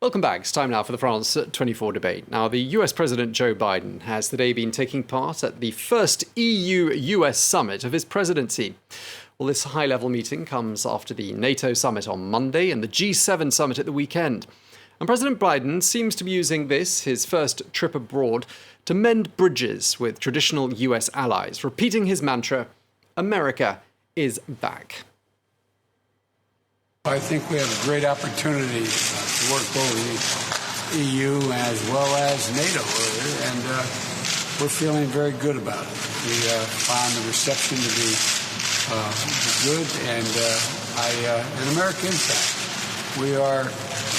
Welcome back. It's time now for the France 24 debate. Now, the US President Joe Biden has today been taking part at the first EU-US summit of his presidency. Well, this high-level meeting comes after the NATO Summit on Monday and the G7 summit at the weekend. And President Biden seems to be using this, his first trip abroad, to mend bridges with traditional US allies, repeating his mantra, America is back. I think we have a great opportunity to work both the EU as well as NATO earlier, and we're feeling very good about it. We found the reception to be good, and America is back. We are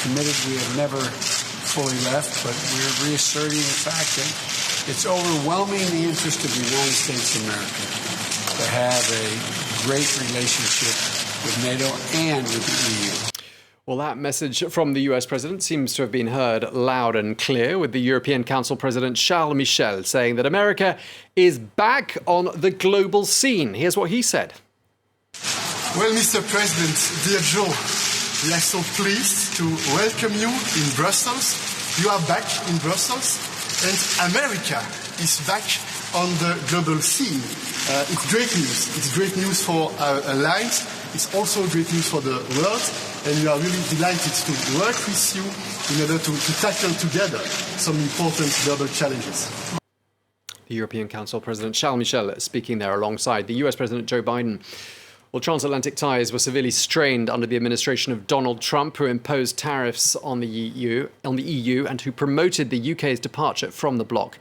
committed. We have never fully left, but we're reasserting the fact that it's overwhelming the interest of the United States of America to have a great relationship with NATO and with the EU. Well, that message from the US president seems to have been heard loud and clear, with the European Council President Charles Michel saying that America is back on the global scene. Here's what he said. Well, Mr. President, dear Joe, we are so pleased to welcome you in Brussels. You are back in Brussels, and America is back on the global scene. It's great news. It's great news for our alliance. It's also great news for the world, and we are really delighted to work with you in order to tackle together some important global challenges. The European Council President Charles Michel speaking there alongside the US President Joe Biden. Well, transatlantic ties were severely strained under the administration of Donald Trump, who imposed tariffs on the EU and who promoted the UK's departure from the bloc.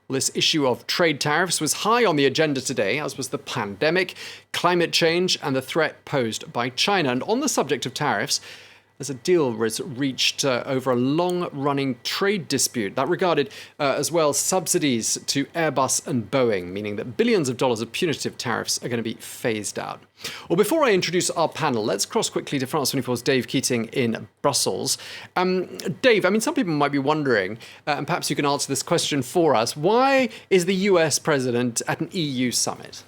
Well, this issue of trade tariffs was high on the agenda today, as was the pandemic, climate change, and the threat posed by China. And on the subject of tariffs, as a deal was reached over a long-running trade dispute that regarded as well subsidies to Airbus and Boeing, meaning that billions of dollars of punitive tariffs are going to be phased out. Well, before I introduce our panel, let's cross quickly to France 24's Dave Keating in Brussels. Dave, some people might be wondering, and perhaps you can answer this question for us, why is the US president at an EU summit?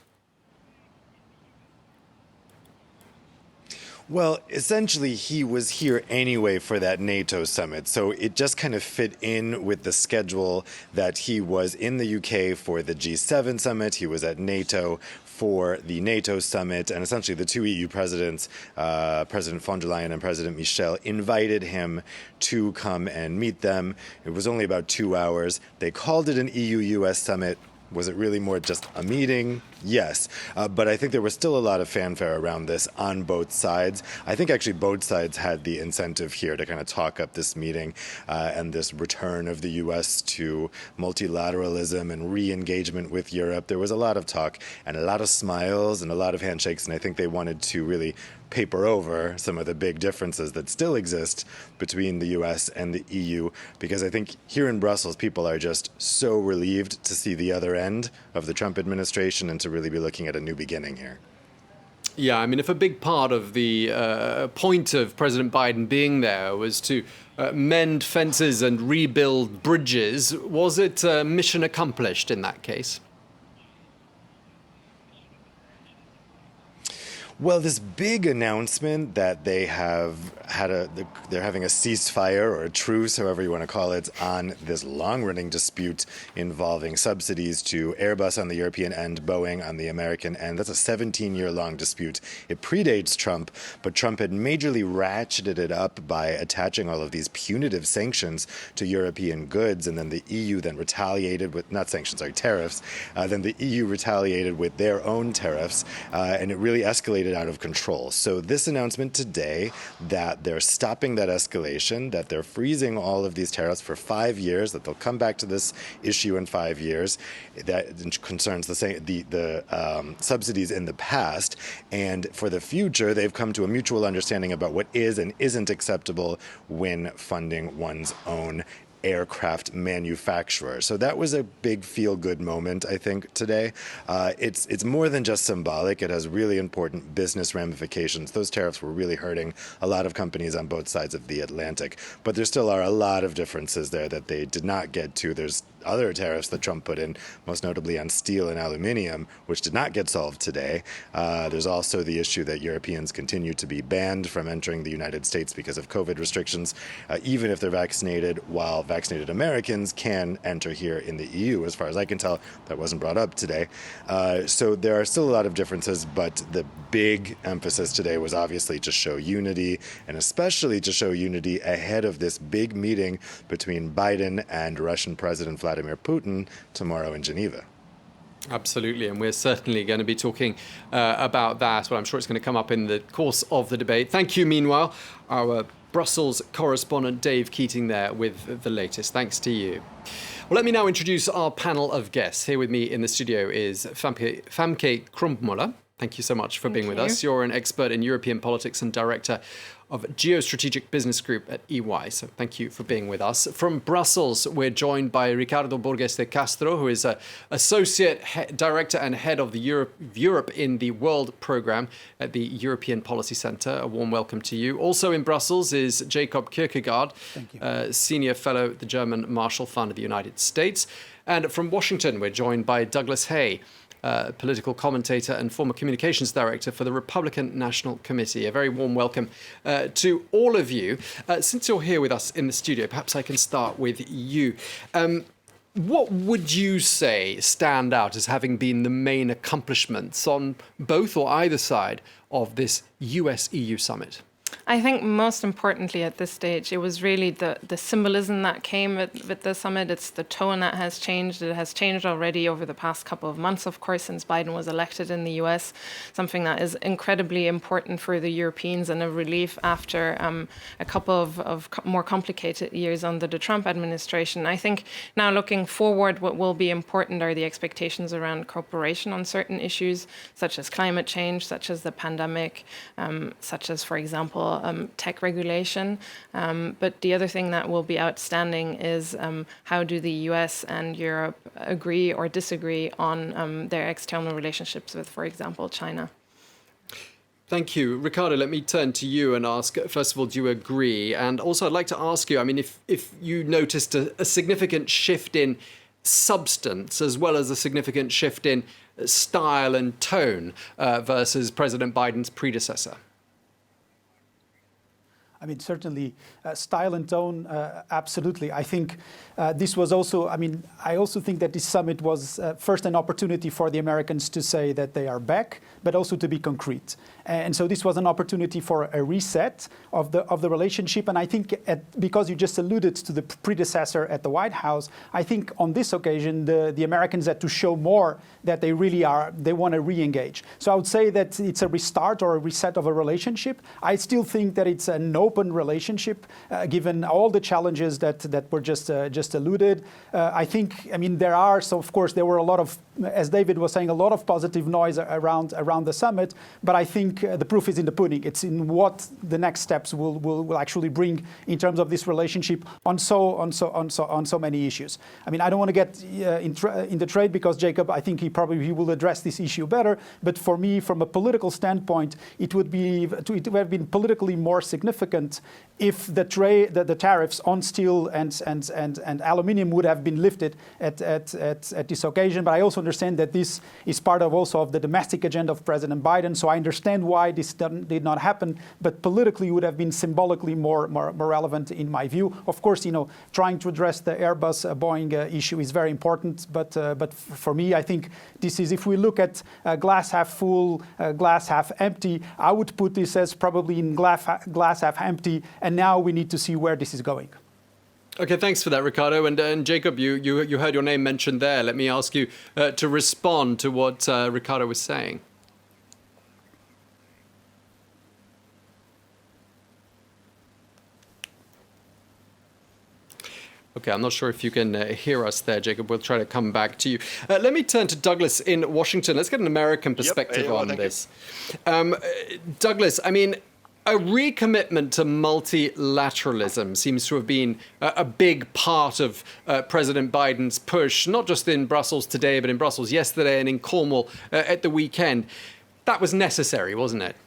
Well, essentially, he was here anyway for that NATO summit, so it just kind of fit in with the schedule that he was in the UK for the G7 summit, he was at NATO for the NATO summit, and essentially the two EU presidents, President von der Leyen and President Michel, invited him to come and meet them. It was only about 2 hours. They called it an EU-US summit. Was it really more just a meeting? Yes. But I think there was still a lot of fanfare around this on both sides. I think actually both sides had the incentive here to kind of talk up this meeting and this return of the U.S. to multilateralism and re-engagement with Europe. There was a lot of talk and a lot of smiles and a lot of handshakes, and I think they wanted to really paper over some of the big differences that still exist between the US and the EU, because I think here in Brussels, people are just so relieved to see the other end of the Trump administration and to really be looking at a new beginning here. Yeah, if a big part of the point of President Biden being there was to mend fences and rebuild bridges, was it mission accomplished in that case? Well, this big announcement that they have they're having a ceasefire or a truce, however you want to call it, on this long-running dispute involving subsidies to Airbus on the European end, Boeing on the American end. That's a 17-year-long dispute. It predates Trump, but Trump had majorly ratcheted it up by attaching all of these punitive sanctions to European goods, and then the EU then retaliated with, not sanctions, sorry, tariffs. Then the EU retaliated with their own tariffs, and it really escalated out of control. So this announcement today that they're stopping that escalation, that they're freezing all of these tariffs for 5 years, that they'll come back to this issue in 5 years, that concerns the subsidies in the past, and for the future, they've come to a mutual understanding about what is and isn't acceptable when funding one's own aircraft manufacturer. So that was a big feel-good moment, I think, today. It's more than just symbolic. It has really important business ramifications. Those tariffs were really hurting a lot of companies on both sides of the Atlantic. But there still are a lot of differences there that they did not get to. There's other tariffs that Trump put in, most notably on steel and aluminium, which did not get solved today. There's also the issue that Europeans continue to be banned from entering the United States because of COVID restrictions, even if they're vaccinated, while vaccinated Americans can enter here in the EU. As far as I can tell, that wasn't brought up today. So there are still a lot of differences, but the big emphasis today was obviously to show unity, and especially to show unity ahead of this big meeting between Biden and Russian President Vladimir Putin tomorrow in Geneva. Absolutely, and we're certainly going to be talking about that. Well, I'm sure it's going to come up in the course of the debate. Thank you, meanwhile, our Brussels correspondent Dave Keating there with the latest. Thanks to you. Well, let me now introduce our panel of guests. Here with me in the studio is Famke Krumpmuller. Thank you so much for being with us. You're an expert in European politics and director of Geostrategic Business Group at EY. So thank you for being with us. From Brussels, we're joined by Ricardo Borges de Castro, who is Associate Director and Head of the Europe in the World Programme at the European Policy Centre. A warm welcome to you. Also in Brussels is Jacob Kierkegaard, Senior Fellow at the German Marshall Fund of the United States. And from Washington, we're joined by Douglas Hay, political commentator and former communications director for the Republican National Committee. A very warm welcome to all of you. Since you're here with us in the studio, perhaps I can start with you. What would you say stand out as having been the main accomplishments on both or either side of this US-EU summit? I think most importantly at this stage, it was really the symbolism that came with the summit. It's the tone that has changed. It has changed already over the past couple of months, of course, since Biden was elected in the US, something that is incredibly important for the Europeans and a relief after a couple of more complicated years under the Trump administration. I think now looking forward, what will be important are the expectations around cooperation on certain issues, such as climate change, such as the pandemic, such as, for example, tech regulation. But the other thing that will be outstanding is how do the US and Europe agree or disagree on their external relationships with, for example, China. Thank you. Ricardo, let me turn to you and ask, first of all, do you agree? And also I'd like to ask you, I mean, if you noticed a significant shift in substance as well as a significant shift in style and tone versus President Biden's predecessor. I mean, certainly style and tone, absolutely. I think this was also, I also think that this summit was first an opportunity for the Americans to say that they are back, but also to be concrete. And so this was an opportunity for a reset of the relationship. And I think because you just alluded to the predecessor at the White House, I think on this occasion, the Americans had to show more that they really they want to re-engage. So I would say that it's a restart or a reset of a relationship. I still think that it's an open relationship, given all the challenges that were just alluded. I think, there are, so of course, there were a lot of, as David was saying, a lot of positive noise around the summit, but I think the proof is in the pudding. It's in what the next steps will actually bring in terms of this relationship on so many issues. I don't want to get in the trade because Jacob, I think he will address this issue better. But for me, from a political standpoint, it would have been politically more significant if the tariffs on steel and aluminium would have been lifted at this occasion. But I also understand that this is part of the domestic agenda of President Biden. So I understand why this did not happen. But politically, it would have been symbolically more relevant in my view. Of course, trying to address the Airbus-Boeing issue is very important. But for me, I think this is, if we look at glass half full, glass half empty, I would put this as probably in glass half empty. And now we need to see where this is going. Okay, thanks for that, Ricardo. And Jacob, you heard your name mentioned there. Let me ask you to respond to what Ricardo was saying. Okay, I'm not sure if you can hear us there, Jacob. We'll try to come back to you. Let me turn to Douglas in Washington. Let's get an American perspective on this. Douglas, a recommitment to multilateralism seems to have been a big part of President Biden's push, not just in Brussels today, but in Brussels yesterday and in Cornwall at the weekend. That was necessary, wasn't it?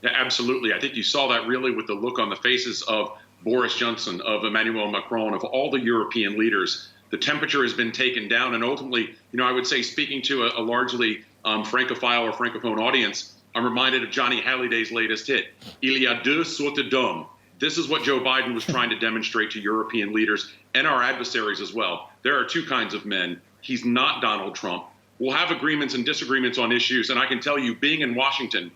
Yeah, absolutely. I think you saw that really with the look on the faces of Boris Johnson, of Emmanuel Macron, of all the European leaders The temperature has been taken down, and ultimately, I would say, speaking to a largely Francophile or Francophone audience, I'm reminded of Johnny Halliday's latest hit, Il y a deux sortes d'hommes. This is what Joe Biden was trying to demonstrate to European leaders and our adversaries as well. There are two kinds of men. He's not Donald Trump. We'll have agreements and disagreements on issues, and I can tell you, being in Washington,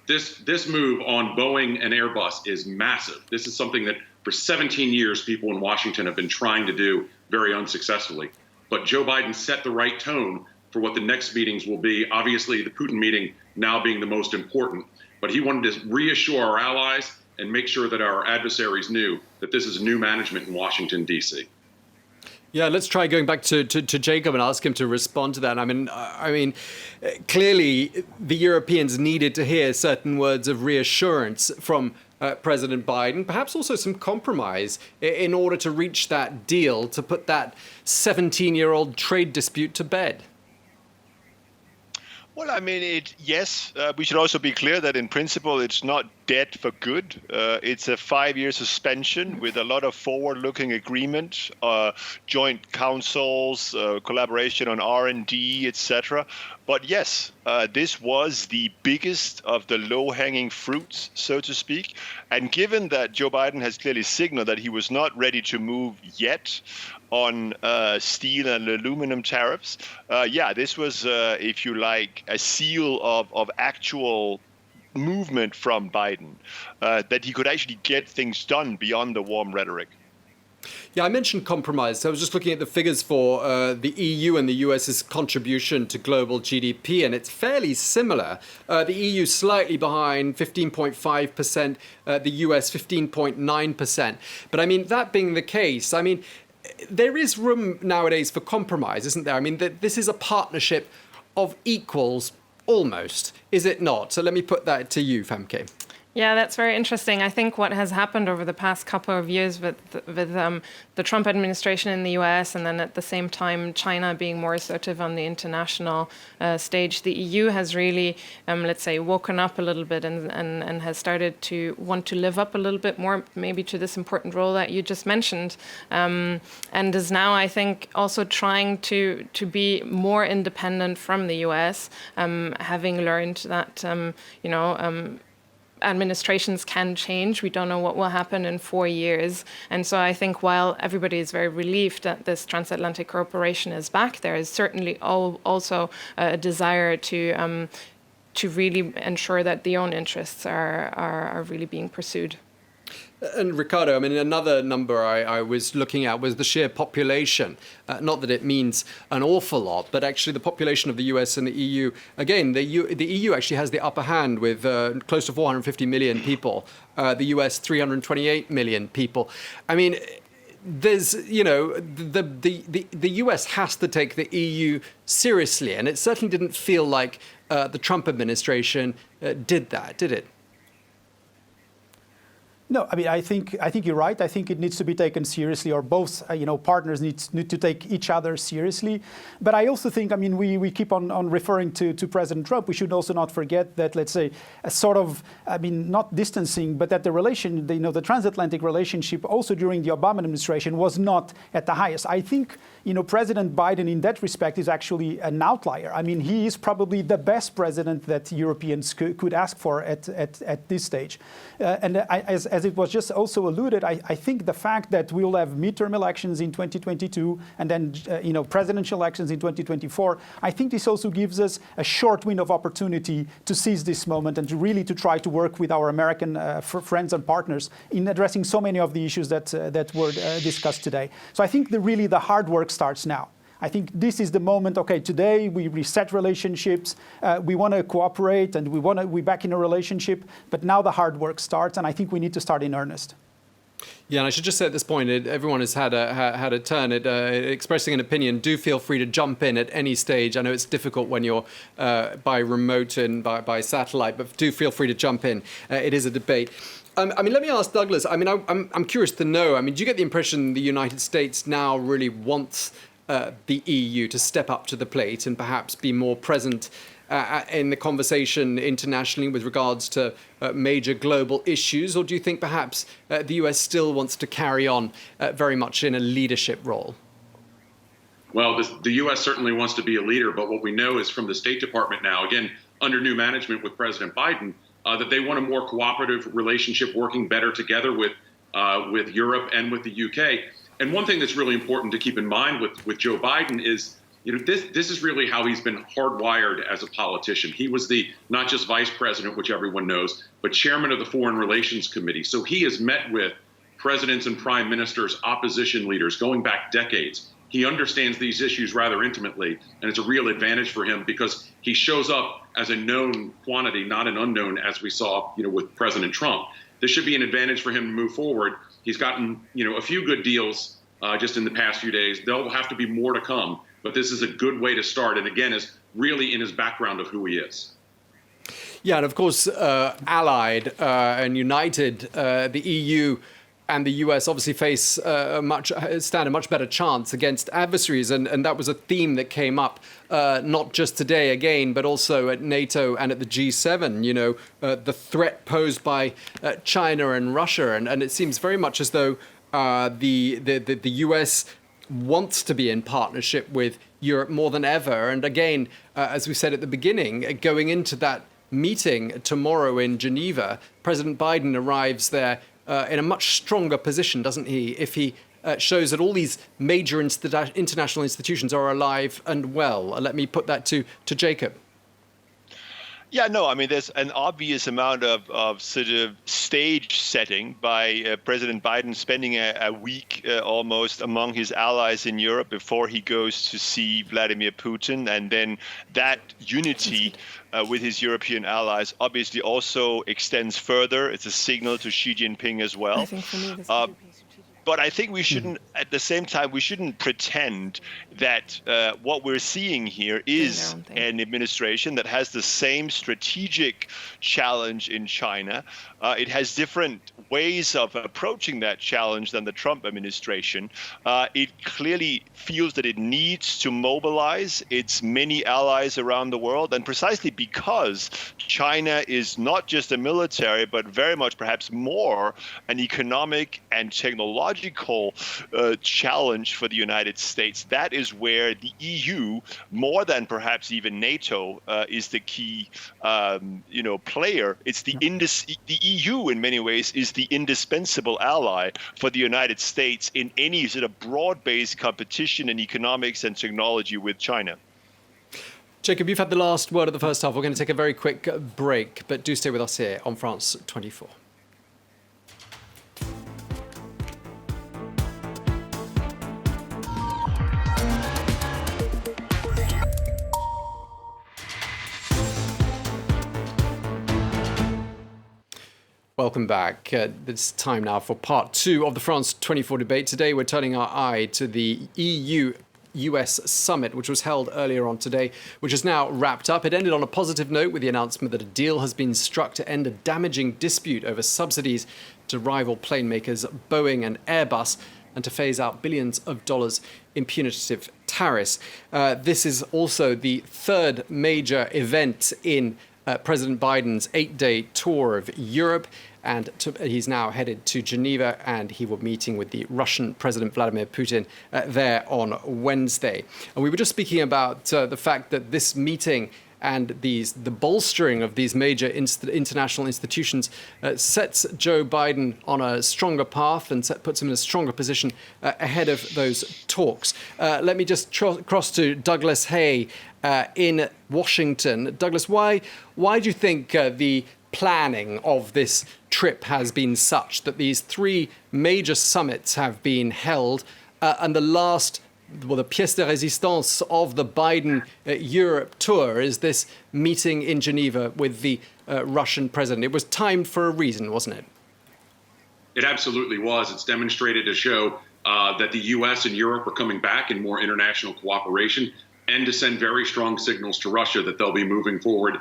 this move on Boeing and Airbus is massive. This is something that for 17 years people in Washington have been trying to do very unsuccessfully. But Joe Biden set the right tone for what the next meetings will be. Obviously, the Putin meeting now being the most important. But he wanted to reassure our allies and make sure that our adversaries knew that this is new management in Washington, D.C. Yeah, let's try going back to Jacob and ask him to respond to that. I mean, clearly the Europeans needed to hear certain words of reassurance from President Biden, perhaps also some compromise in order to reach that deal, to put that 17-year-old trade dispute to bed. Well, I mean, yes, we should also be clear that in principle, it's not dead for good. It's a 5-year suspension with a lot of forward-looking agreement, joint councils, collaboration on R&D, etc. But yes, this was the biggest of the low-hanging fruits, so to speak. And given that Joe Biden has clearly signaled that he was not ready to move yet on steel and aluminum tariffs, this was, if you like, a seal of actual movement from Biden, that he could actually get things done beyond the warm rhetoric. Yeah, I mentioned compromise. So I was just looking at the figures for the EU and the US's contribution to global GDP, and it's fairly similar. The EU slightly behind, 15.5%, the US 15.9%. But I mean, that being the case, I mean, there is room nowadays for compromise, isn't there? I mean, this is a partnership of equals, almost, is it not? So let me put that to you, Famke. Yeah, that's very interesting. I think what has happened over the past couple of years with the Trump administration in the US, and then at the same time China being more assertive on the international stage, the EU has really, let's say, woken up a little bit and has started to want to live up a little bit more maybe to this important role that you just mentioned, and is now, I think, also trying to be more independent from the US, having learned that, administrations can change. We don't know what will happen in 4 years. And so I think while everybody is very relieved that this transatlantic cooperation is back, there is certainly also a desire to really ensure that the own interests are really being pursued. And Ricardo, I mean, another number I was looking at was the sheer population. Not that it means an awful lot, but actually the population of the US and the EU, again, the EU actually has the upper hand with close to 450 million people, the US 328 million people. I mean, there's, the US has to take the EU seriously, and it certainly didn't feel like the Trump administration did that, did it? No, I mean, I think you're right. I think it needs to be taken seriously, or both, partners need to take each other seriously. But I also think, I mean, we keep on referring to President Trump. We should also not forget that, let's say, a sort of, I mean, not distancing, but that the transatlantic relationship also during the Obama administration was not at the highest. I think, President Biden in that respect is actually an outlier. I mean, he is probably the best president that Europeans could ask for at this stage. And as it was just also alluded, I think the fact that we'll have midterm elections in 2022 and then presidential elections in 2024, I think this also gives us a short window of opportunity to seize this moment and to really try to work with our American friends and partners in addressing so many of the issues that were discussed today. So I think really the hard work starts now. I think this is the moment, okay, today we reset relationships, we want to cooperate and we're back in a relationship, but now the hard work starts, and I think we need to start in earnest. Yeah, and I should just say at this point, everyone has had a turn at expressing an opinion. Do feel free to jump in at any stage. I know it's difficult when you're by remote and by satellite, but do feel free to jump in. It is a debate. I mean, let me ask Douglas. I mean, I'm curious to know. I mean, do you get the impression the United States now really wants the EU to step up to the plate and perhaps be more present in the conversation internationally with regards to major global issues? Or do you think perhaps the US still wants to carry on very much in a leadership role? Well, the U.S. certainly wants to be a leader, but what we know is from the State Department now, again, under new management with President Biden, that they want a more cooperative relationship, working better together with Europe and with the UK. And one thing that's really important to keep in mind with Joe Biden is, this is really how he's been hardwired as a politician. He was the not just vice president, which everyone knows, but chairman of the Foreign Relations Committee. So he has met with presidents and prime ministers, opposition leaders, going back decades. He understands these issues rather intimately, and it's a real advantage for him because he shows up as a known quantity, not an unknown, as we saw, with President Trump. This should be an advantage for him to move forward. He's gotten, a few good deals just in the past few days. There'll have to be more to come, but this is a good way to start. And again, is really in his background of who he is. Yeah, and of course, allied and united, the EU and the US obviously stand a much better chance against adversaries. And that was a theme that came up not just today again, but also at NATO and at the G7, the threat posed by China and Russia. And it seems very much as though the US wants to be in partnership with Europe more than ever. And again, as we said at the beginning, going into that meeting tomorrow in Geneva, President Biden arrives there in a much stronger position, doesn't he, if he shows that all these major international institutions are alive and well. Let me put that to Jacob. Yeah, no, I mean, there's an obvious amount of sort of stage setting by President Biden spending a week almost among his allies in Europe before he goes to see Vladimir Putin. And then that unity with his European allies obviously also extends further. It's a signal to Xi Jinping as well. I think for me, this would be But I think we shouldn't, at the same time, we shouldn't pretend that what we're seeing here is an administration that has the same strategic challenge in China. It has different ways of approaching that challenge than the Trump administration. It clearly feels that it needs to mobilize its many allies around the world, and precisely because China is not just a military, but very much perhaps more an economic and technological challenge for the United States. That is where the EU, more than perhaps even NATO, is the key, player. It's the EU in many ways is the indispensable ally for the United States in any sort of broad-based competition in economics and technology with China. Jacob, you've had the last word of the first half. We're going to take a very quick break, but do stay with us here on France 24. Welcome back. It's time now for part two of the France 24 debate. Today, we're turning our eye to the EU-US summit, which was held earlier on today, which is now wrapped up. It ended on a positive note with the announcement that a deal has been struck to end a damaging dispute over subsidies to rival plane makers Boeing and Airbus and to phase out billions of dollars in punitive tariffs. This is also the third major event in President Biden's 8-day tour of Europe. And he's now headed to Geneva, and he will be meeting with the Russian President Vladimir Putin there on Wednesday. And we were just speaking about the fact that this meeting and the bolstering of these major international institutions sets Joe Biden on a stronger path and puts him in a stronger position ahead of those talks. Let me just cross to Douglas Hay in Washington. Douglas, why do you think the planning of this trip has been such that these three major summits have been held and the pièce de résistance of the Biden Europe tour is this meeting in Geneva with the Russian president? It was timed for a reason, wasn't it? It absolutely was. It's demonstrated to show that the U.S. and Europe are coming back in more international cooperation, and to send very strong signals to Russia that they'll be moving forward,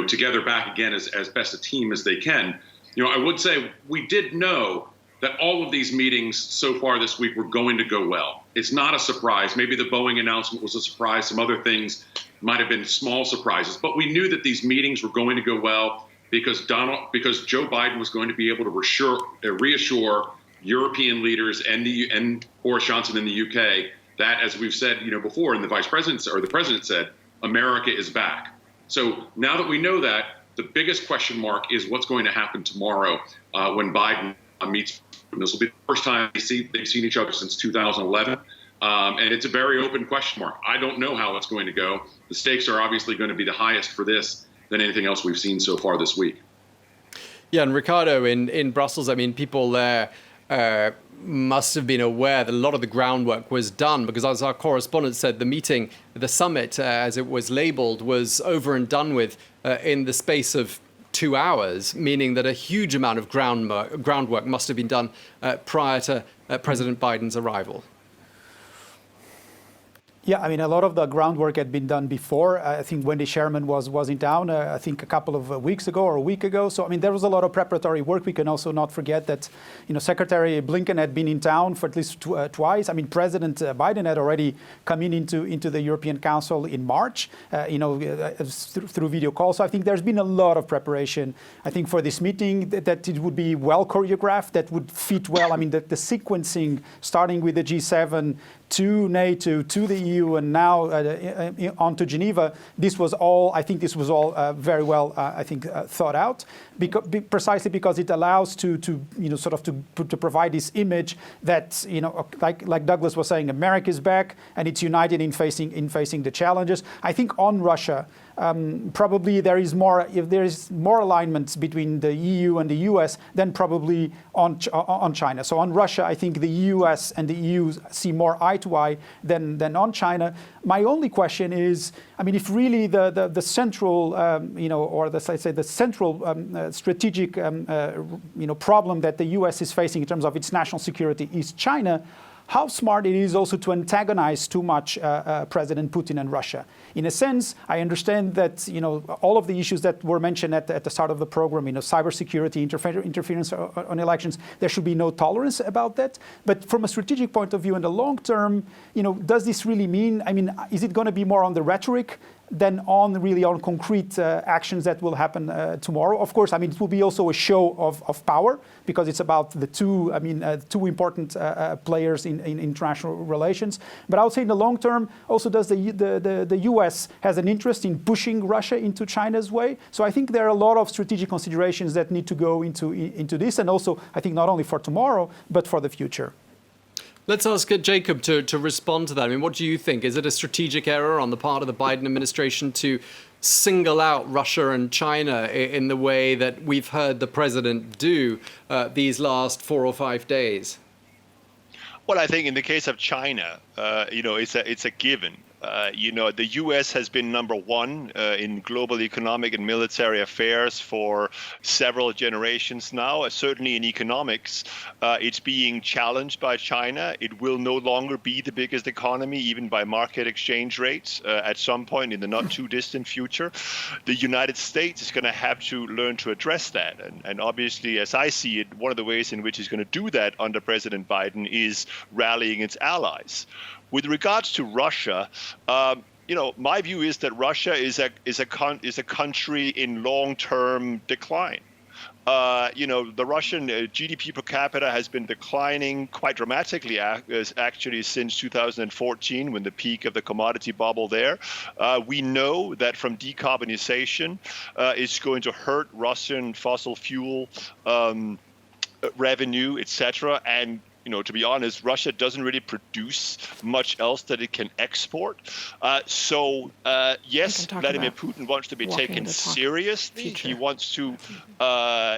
together back again as best a team as they can. I would say we did know that all of these meetings so far this week were going to go well. It's not a surprise. Maybe the Boeing announcement was a surprise. Some other things might have been small surprises, but we knew that these meetings were going to go well because Joe Biden was going to be able to reassure European leaders and Boris Johnson in the UK that, as we've said, before, and the vice president or the president said, America is back. So now that we know that, the biggest question mark is what's going to happen tomorrow when Biden meets. This will be the first time they've seen each other since 2011. And it's a very open question mark. I don't know how it's going to go. The stakes are obviously going to be the highest for this than anything else we've seen so far this week. Yeah, and Ricardo, in Brussels, I mean, people there must have been aware that a lot of the groundwork was done, because as our correspondent said, the meeting, the summit, as it was labeled, was over and done with in the space of 2 hours, meaning that a huge amount of groundwork must have been done prior to President Biden's arrival. Yeah, I mean, a lot of the groundwork had been done before. I think Wendy Sherman was in town, I think a couple of weeks ago or a week ago. So, I mean, there was a lot of preparatory work. We can also not forget that, Secretary Blinken had been in town for at least twice. I mean, President Biden had already come into the European Council in March, through video call. So I think there's been a lot of preparation, I think, for this meeting, that it would be well choreographed, that would fit well. I mean, the sequencing, starting with the G7, to NATO, to the EU, and now on to Geneva. This was all very well, thought out, precisely because it allows to provide this image that, like Douglas was saying, America is back and it's united in facing the challenges. I think on Russia, probably there is more alignment between the EU and the US than probably on China. So on Russia, I think the US and the EU see more eye to eye than on China. My only question is, I mean, if really the central, the central strategic, problem that the US is facing in terms of its national security is China, how smart it is also to antagonize too much President Putin and Russia. In a sense, I understand that all of the issues that were mentioned at the start of the program, cybersecurity, interference on elections, there should be no tolerance about that. But from a strategic point of view, in the long term, does this really mean? I mean, is it going to be more on the rhetoric than on concrete actions that will happen tomorrow? Of course, I mean, it will be also a show of power, because it's about the two important players in international relations. But I would say in the long term, also does the US has an interest in pushing Russia into China's way? So I think there are a lot of strategic considerations that need to go into this, and also I think not only for tomorrow, but for the future. Let's ask Jacob to respond to that. I mean, what do you think? Is it a strategic error on the part of the Biden administration to single out Russia and China in the way that we've heard the president do these last 4 or 5 days? Well, I think in the case of China, it's a given. The U.S. has been number one in global economic and military affairs for several generations now. Certainly in economics, it's being challenged by China. It will no longer be the biggest economy, even by market exchange rates, at some point in the not too distant future. The United States is going to have to learn to address that. And obviously, as I see it, one of the ways in which he's going to do that under President Biden is rallying its allies. With regards to Russia, my view is that Russia is a country in long-term decline. The Russian GDP per capita has been declining quite dramatically, actually, since 2014, when the peak of the commodity bubble there. We know that from decarbonization, it's going to hurt Russian fossil fuel revenue, etc. And to be honest, Russia doesn't really produce much else that it can export. Yes, Vladimir Putin wants to be taken seriously. He wants to,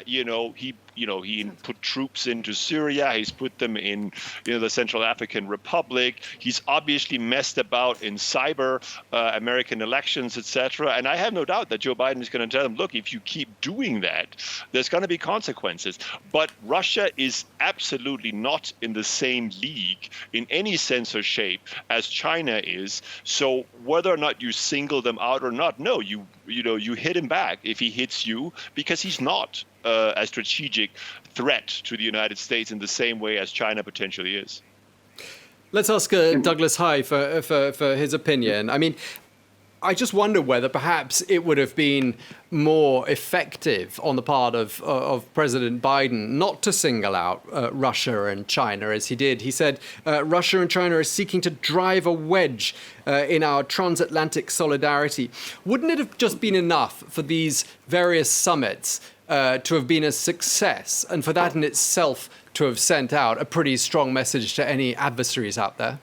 he put troops into Syria. He's put them in, the Central African Republic. He's obviously messed about in cyber, American elections, etc. And I have no doubt that Joe Biden is going to tell him, look, if you keep doing that, there's going to be consequences. But Russia is absolutely not in the same league in any sense or shape as China is. So whether or not you single them out or not, no, you hit him back if he hits you, because he's not a strategic threat to the United States in the same way as China potentially is. Let's ask Douglas High for his opinion. I mean, I just wonder whether perhaps it would have been more effective on the part of President Biden not to single out Russia and China as he did. He said Russia and China are seeking to drive a wedge in our transatlantic solidarity. Wouldn't it have just been enough for these various summits to have been a success, and for that in itself to have sent out a pretty strong message to any adversaries out there?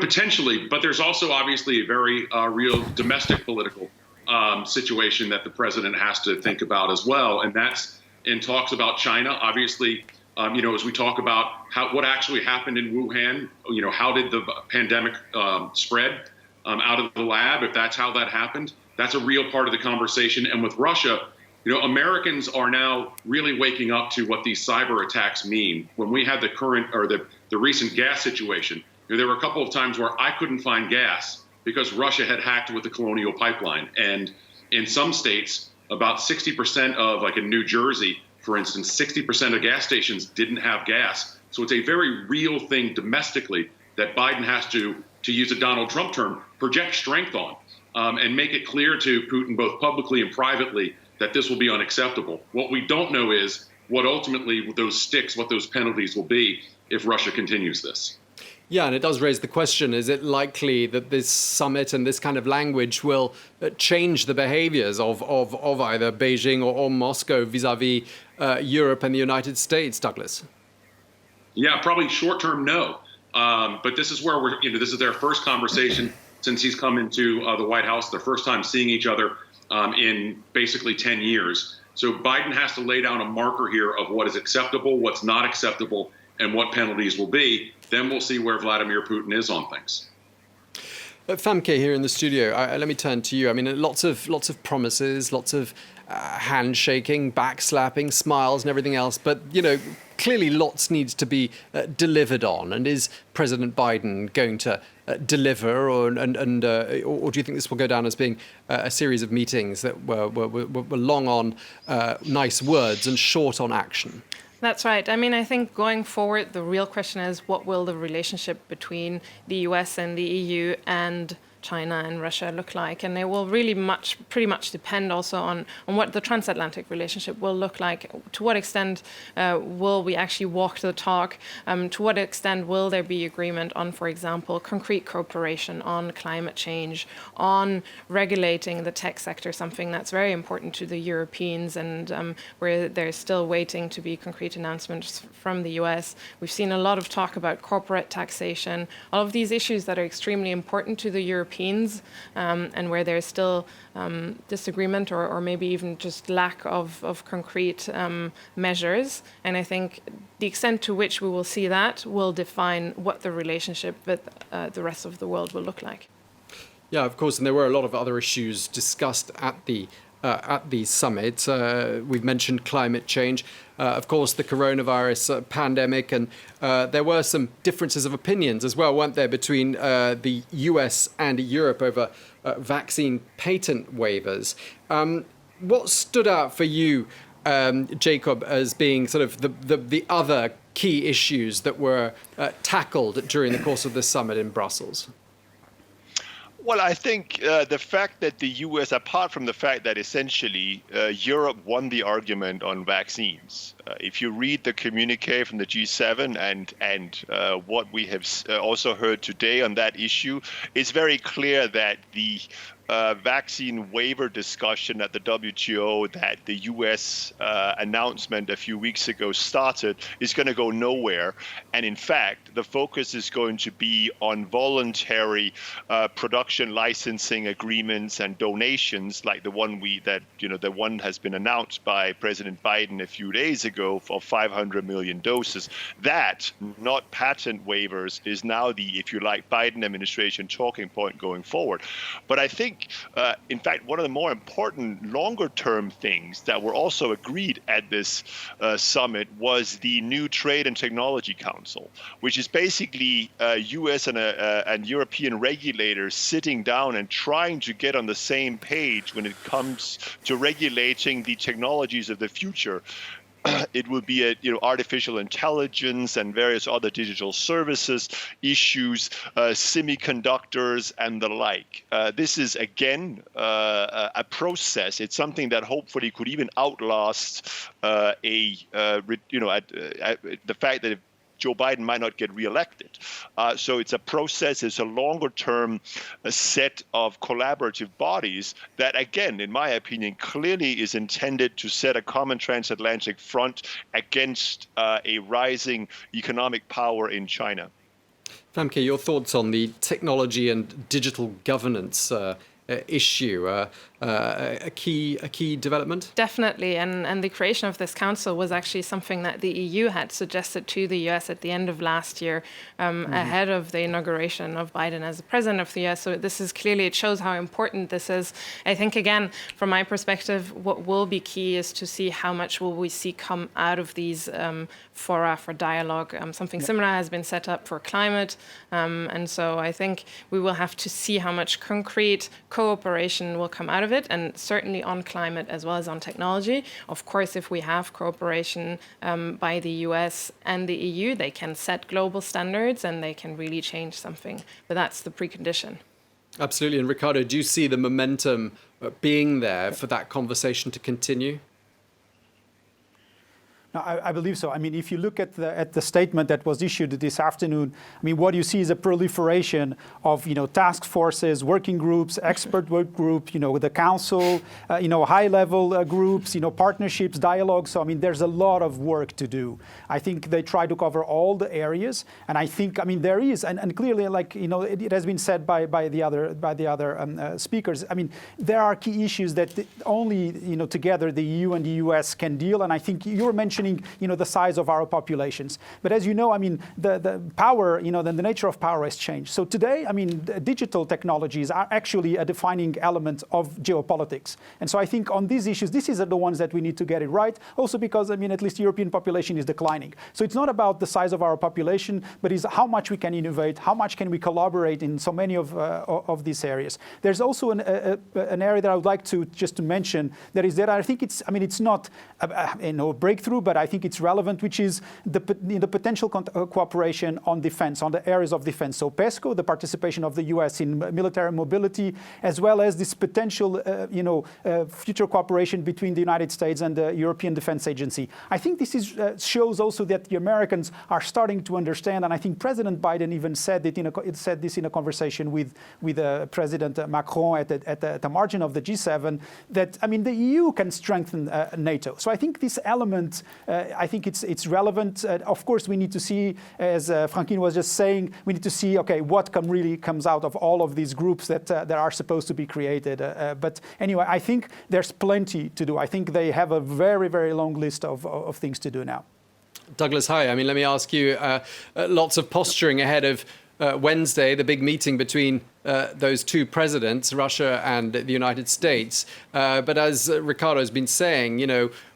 Potentially, but there's also obviously a very real domestic political situation that the president has to think about as well, and that's in talks about China. Obviously, as we talk about what actually happened in Wuhan, how did the pandemic spread out of the lab? If that's how that happened, that's a real part of the conversation. And with Russia, Americans are now really waking up to what these cyber attacks mean. When we had the recent gas situation, there were a couple of times where I couldn't find gas because Russia had hacked with the Colonial Pipeline. And in some states, about 60% of, like in New Jersey, for instance, 60% of gas stations didn't have gas. So it's a very real thing domestically that Biden has to use a Donald Trump term, project strength on and make it clear to Putin, both publicly and privately, that this will be unacceptable. What we don't know is what ultimately what those penalties will be if Russia continues this. Yeah, and it does raise the question, is it likely that this summit and this kind of language will change the behaviors of either Beijing or Moscow vis-a-vis Europe and the United States, Douglas? Yeah, probably short term, no. But this is where this is their first conversation since he's come into the White House, their first time seeing each other in basically 10 years. So Biden has to lay down a marker here of what is acceptable, what's not acceptable, and what penalties will be. Then we'll see where Vladimir Putin is on things. Famke here in the studio. Let me turn to you. I mean, lots of promises, lots of handshaking, backslapping, smiles, and everything else. But clearly, lots needs to be delivered on. And is President Biden going to deliver, or do you think this will go down as being a series of meetings that were long on nice words and short on action? That's right. I mean, I think going forward, the real question is what will the relationship between the US and the EU and China and Russia look like? And it will really pretty much depend also on what the transatlantic relationship will look like. To what extent will we actually walk the talk? To what extent will there be agreement on, for example, concrete cooperation on climate change, on regulating the tech sector, something that's very important to the Europeans and where there's still waiting to be concrete announcements from the US. We've seen a lot of talk about corporate taxation, all of these issues that are extremely important to the Europeans. And where there's still disagreement or maybe even just lack of concrete measures. And I think the extent to which we will see that will define what the relationship with the rest of the world will look like. Yeah, of course, and there were a lot of other issues discussed at the summit. We've mentioned climate change, of course, the coronavirus pandemic, and there were some differences of opinions as well, weren't there, between the US and Europe over vaccine patent waivers. What stood out for you, Jacob, as being sort of the other key issues that were tackled during the course of this summit in Brussels? Well, I think the fact that the U.S., apart from the fact that essentially Europe won the argument on vaccines, if you read the communique from the G7 and what we have also heard today on that issue, it's very clear that the vaccine waiver discussion at the WTO that the U.S. Announcement a few weeks ago started is going to go nowhere. And in fact, the focus is going to be on voluntary production licensing agreements and donations, like the one the one has been announced by President Biden a few days ago for 500 million doses. That, not patent waivers, is now the, if you like, Biden administration talking point going forward. But I think in fact, one of the more important longer-term things that were also agreed at this summit was the new Trade and Technology Council, which is basically U.S. and European regulators sitting down and trying to get on the same page when it comes to regulating the technologies of the future. it will be artificial intelligence and various other digital services issues, semiconductors and the like. This is again a process. It's something that hopefully could even outlast the fact that Joe Biden might not get reelected. So it's a process, it's a longer-term set of collaborative bodies that, again, in my opinion, clearly is intended to set a common transatlantic front against a rising economic power in China. Famke, your thoughts on the technology and digital governance issue, a key development? Definitely, and the creation of this council was actually something that the EU had suggested to the US at the end of last year, ahead of the inauguration of Biden as the president of the US. So this is clearly, it shows how important this is. I think, again, from my perspective, what will be key is to see how much will we see come out of these fora for dialogue. Something similar has been set up for climate, and so I think we will have to see how much concrete cooperation will come out of it, and certainly on climate as well as on technology. Of course, if we have cooperation by the US and the EU, they can set global standards and they can really change something. But that's the precondition. Absolutely. And Ricardo, do you see the momentum being there for that conversation to continue? No, I believe so. I mean, if you look at the statement that was issued this afternoon, I mean, what you see is a proliferation of, task forces, working groups, expert work group, the council, high-level groups, partnerships, dialogues. So, I mean, there's a lot of work to do. I think they try to cover all the areas, and I think, I mean, there is, and clearly, like, it has been said by the other speakers. I mean, there are key issues that only, together the EU and the US can deal, and I think you're mentioning, the size of our populations. But as you know, I mean, the power, the nature of power has changed. So today, I mean, digital technologies are actually a defining element of geopolitics. And so I think on these issues, these are the ones that we need to get it right. Also because, I mean, at least the European population is declining. So it's not about the size of our population, but it's how much we can innovate, how much can we collaborate in so many of these areas. There's also an area that I would like to mention that I think it's not a breakthrough, but I think it's relevant, which is the potential cooperation on defense, on the areas of defense. So PESCO, the participation of the US in military mobility, as well as this potential, future cooperation between the United States and the European Defense Agency. I think this shows also that the Americans are starting to understand, and I think President Biden even said this in a conversation with President Macron at the margin of the G7, that, I mean, the EU can strengthen NATO. So I think this element, I think it's relevant. Of course, we need to see, as Frankine was just saying, we need to see, okay, what really comes out of all of these groups that are supposed to be created. But anyway, I think there's plenty to do. I think they have a very, very long list of things to do now. Douglas, hi. I mean, let me ask you, lots of posturing ahead of Wednesday, the big meeting between those two presidents, Russia and the United States. But as Ricardo has been saying,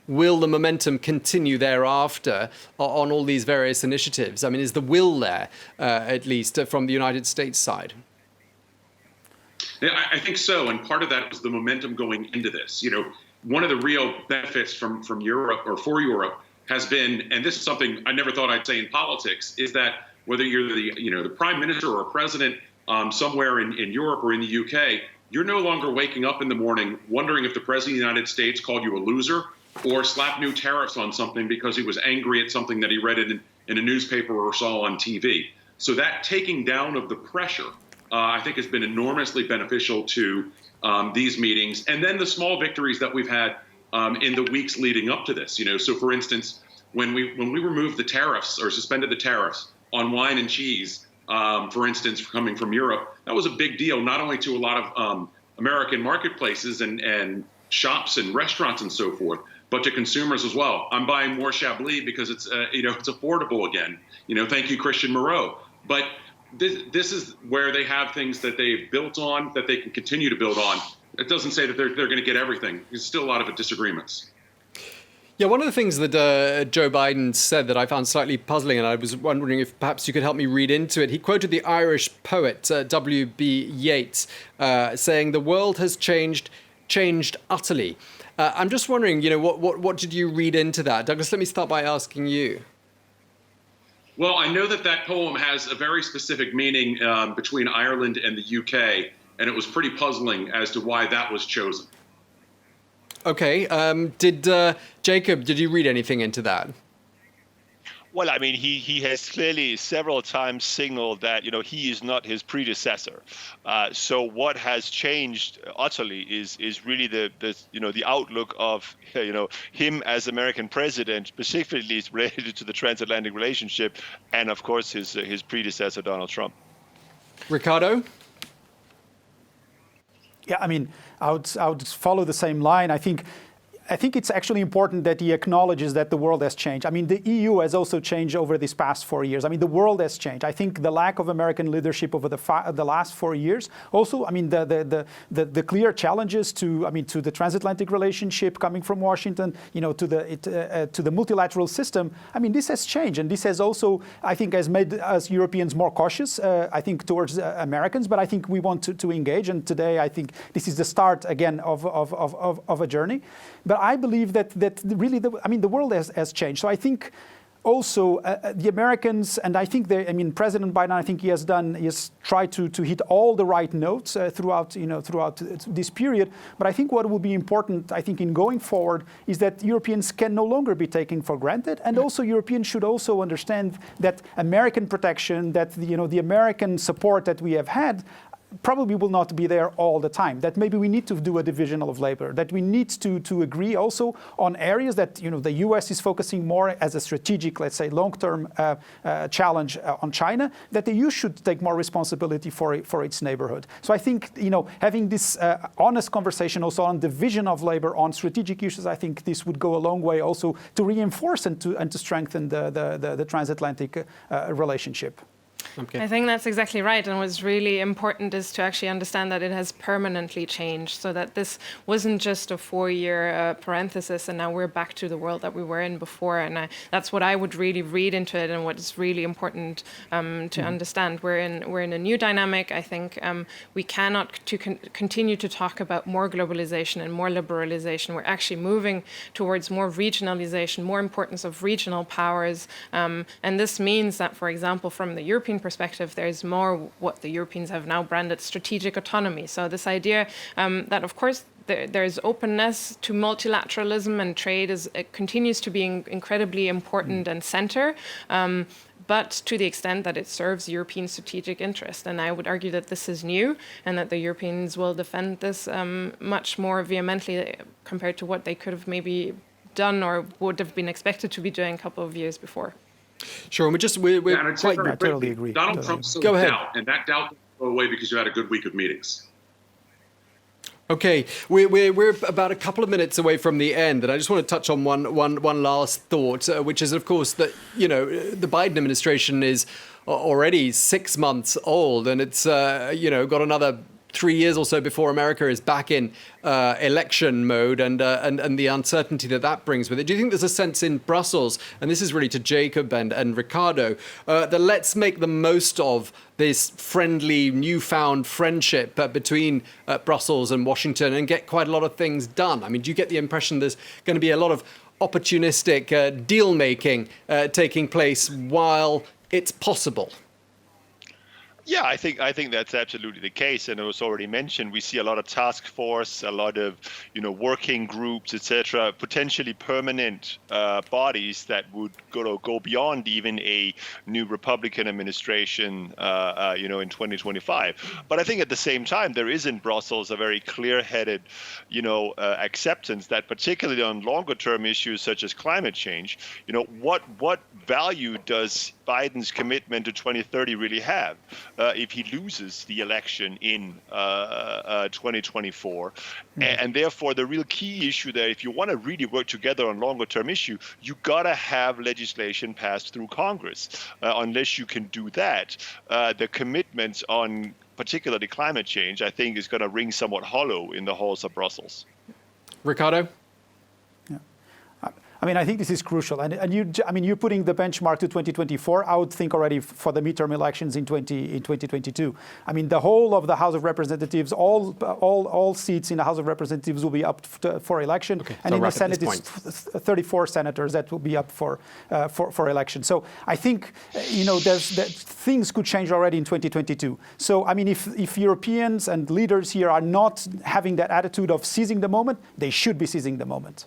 will the momentum continue thereafter on all these various initiatives? I mean, is the will there, at least from the United States side? Yeah, I think so. And part of that was the momentum going into this. One of the real benefits from Europe or for Europe has been, and this is something I never thought I'd say in politics, is that whether you're the prime minister or a president somewhere in Europe or in the UK, you're no longer waking up in the morning wondering if the president of the United States called you a loser or slapped new tariffs on something because he was angry at something that he read in a newspaper or saw on TV. So that taking down of the pressure, I think, has been enormously beneficial to these meetings. And then the small victories that we've had in the weeks leading up to this. So for instance, when we removed the tariffs or suspended the tariffs on wine and cheese, for instance, coming from Europe, that was a big deal, not only to a lot of American marketplaces and shops and restaurants and so forth, but to consumers as well. I'm buying more Chablis because it's it's affordable again. Thank you, Christian Moreau. But this is where they have things that they've built on that they can continue to build on. It doesn't say that they're going to get everything. There's still a lot of disagreements. Yeah, one of the things that Joe Biden said that I found slightly puzzling, and I was wondering if perhaps you could help me read into it. He quoted the Irish poet W.B. Yeats saying, "The world has changed utterly." I'm just wondering, what did you read into that? Douglas, let me start by asking you. Well, I know that poem has a very specific meaning between Ireland and the UK, and it was pretty puzzling as to why that was chosen. Okay. Jacob, did you read anything into that? Well, I mean, he has clearly several times signaled that, he is not his predecessor. So what has changed utterly is really the outlook of, him as American president, specifically related to the transatlantic relationship, and of course his predecessor, Donald Trump. Ricardo? Yeah, I mean, I would follow the same line. I think it's actually important that he acknowledges that the world has changed. I mean, the EU has also changed over these past 4 years. I mean, the world has changed. I think the lack of American leadership over the last 4 years. Also, I mean, the clear challenges to the transatlantic relationship coming from Washington, to the multilateral system. I mean, this has changed, and this has also, I think, has made us Europeans more cautious. I think towards Americans, but I think we want to engage. And today, I think this is the start again of a journey. But I believe that really, the world has changed. So I think also the Americans, and I think President Biden, I think he has tried to hit all the right notes throughout this period. But I think what will be important, I think, in going forward, is that Europeans can no longer be taken for granted, and also Europeans should also understand that American protection, that the American support that we have had, probably will not be there all the time. That maybe we need to do a division of labor, that we need to agree also on areas that the US is focusing more as a strategic, let's say, long-term challenge on China, that the EU should take more responsibility for its neighborhood. So I think having this honest conversation also on division of labor on strategic issues, I think this would go a long way also to reinforce and to strengthen the transatlantic relationship. Okay. I think that's exactly right. And what's really important is to actually understand that it has permanently changed, so that this wasn't just a 4-year parenthesis and now we're back to the world that we were in before. And that's what I would really read into it, and what is really important to understand. We're in a new dynamic. I think we cannot continue to talk about more globalization and more liberalization. We're actually moving towards more regionalization, more importance of regional powers. And this means that, for example, from the European perspective, there's more what the Europeans have now branded strategic autonomy. So this idea that, of course, there's openness to multilateralism, and trade continues to be incredibly important and center, but to the extent that it serves European strategic interest. And I would argue that this is new, and that the Europeans will defend this much more vehemently compared to what they could have maybe done or would have been expected to be doing a couple of years before. Sure, and we're quite. I totally agree. Donald Trump sowed doubt, and that doubt didn't go away because you had a good week of meetings. Okay, we're about a couple of minutes away from the end, and I just want to touch on one last thought, which is, of course, that the Biden administration is already 6 months old, and it's got another 3 years or so before America is back in election mode, and the uncertainty that brings with it. Do you think there's a sense in Brussels, and this is really to Jacob and Ricardo, that let's make the most of this friendly, newfound friendship between Brussels and Washington and get quite a lot of things done? I mean, do you get the impression there's going to be a lot of opportunistic deal-making taking place while it's possible? Yeah, I think that's absolutely the case, and it was already mentioned. We see a lot of task force, a lot of working groups, etc., potentially permanent bodies that would go beyond even a new Republican administration, in 2025. But I think at the same time, there is in Brussels a very clear-headed, acceptance that, particularly on longer-term issues such as climate change, what value does Biden's commitment to 2030 really have if he loses the election in 2024? And therefore, the real key issue there, if you want to really work together on longer-term issue, you got to have legislation passed through Congress. Unless you can do that, the commitments on particularly climate change, I think, is going to ring somewhat hollow in the halls of Brussels. Ricardo? I mean, I think this is crucial. And you're putting the benchmark to 2024. I would think already for the midterm elections in 2022. I mean, the whole of the House of Representatives, all seats in the House of Representatives will be up for election. Okay, and so in the Senate, it's 34 senators that will be up for election. So I think, things could change already in 2022. So, I mean, if Europeans and leaders here are not having that attitude of seizing the moment, they should be seizing the moment.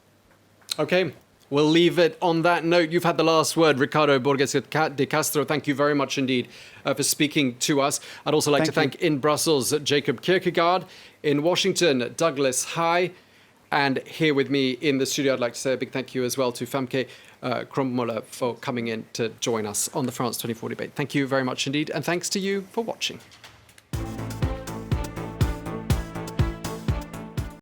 Okay, we'll leave it on that note. You've had the last word, Ricardo Borges de Castro. Thank you very much indeed for speaking to us. I'd also like to thank in Brussels Jacob Kierkegaard, in Washington Douglas High, and here with me in the studio I'd like to say a big thank you as well to Famke Krommola for coming in to join us on the France 24 debate. Thank you very much indeed, and thanks to you for watching.